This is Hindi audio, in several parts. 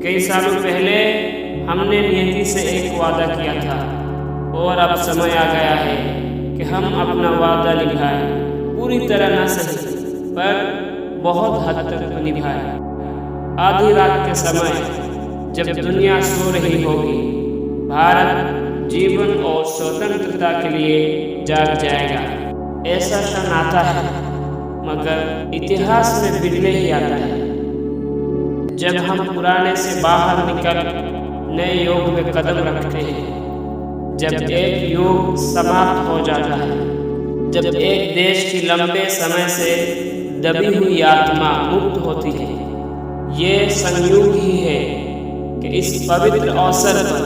कई सालों पहले हमने नियति से एक वादा किया था और अब समय आ गया है कि हम अपना वादा निभाएं। पूरी तरह न सही पर बहुत हद तक निभाएं। आधी रात के समय जब दुनिया सो रही होगी, भारत जीवन और स्वतंत्रता के लिए जाग जाएगा। ऐसा क्षण आता है मगर इतिहास में बिरले ही आता है जब हम पुराने से बाहर निकल नए युग में कदम रखते हैं। जब एक युग समाप्त हो जाता है, जब एक देश की लंबे समय से दबी हुई आत्मा मुक्त होती है। ये संयोग ही है कि इस पवित्र अवसर पर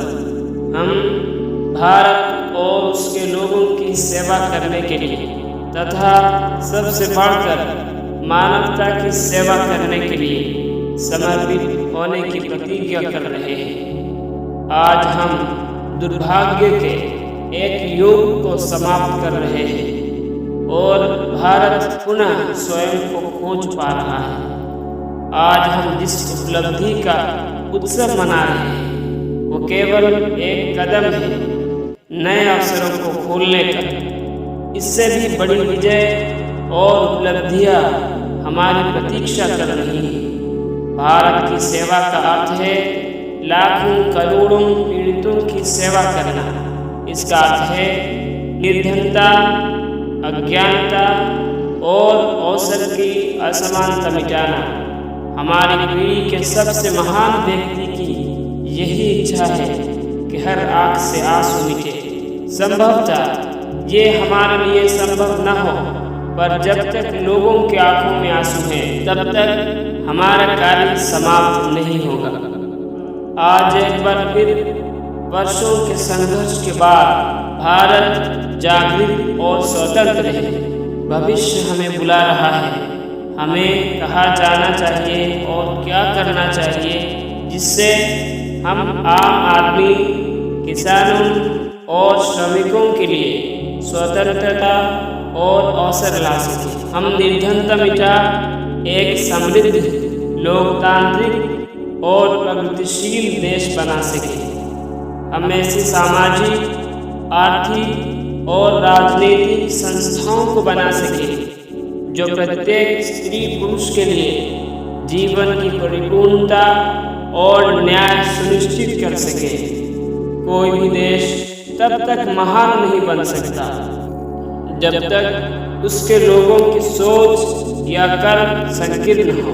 हम भारत और उसके लोगों की सेवा करने के लिए तथा सबसे बढ़कर मानवता की सेवा करने के लिए समर्पित होने की प्रतिज्ञा कर रहे हैं। आज हम दुर्भाग्य के एक युग को समाप्त कर रहे हैं और भारत पुनः स्वयं को खोज पा रहा है। आज हम जिस उपलब्धि का उत्सव मना रहे हैं वो केवल एक कदम है नए अवसरों को खोलने का। इससे भी बड़ी विजय और उपलब्धियां हमारी प्रतीक्षा कर रही हैं। भारत की सेवा का अर्थ है लाखों करोड़ों पीड़ितों की सेवा करना। इसका अर्थ है निर्धनता, अज्ञानता और अवसर की असमानता मिटाना। हमारी पीढ़ी के सबसे महान व्यक्ति की यही इच्छा है कि हर आंख से आंसू मिटे। संभवतः ये हमारे लिए संभव न हो, पर जब तक लोगों के आंखों में आंसू हैं तब तक हमारा कार्य समाप्त नहीं होगा। आज एक बार फिर वर्षों के संघर्ष के बाद भारत जागृत और स्वतंत्र है। भविष्य हमें बुला रहा है। हमें कहाँ जाना चाहिए और क्या करना चाहिए जिससे हम आम आदमी, किसानों और श्रमिकों के लिए स्वतंत्रता और अवसर ला सकें। हम निर्धनता मिटा एक समृद्ध, लोकतांत्रिक और प्रगतिशील देश बना सके। हम ऐसी सामाजिक, आर्थिक और राजनीतिक संस्थाओं को बना सके जो प्रत्येक स्त्री पुरुष के लिए जीवन की परिपूर्णता और न्याय सुनिश्चित कर सके। कोई भी देश तब तक महान नहीं बन सकता जब तक उसके लोगों की सोच या कर्म संकीर्ण हो।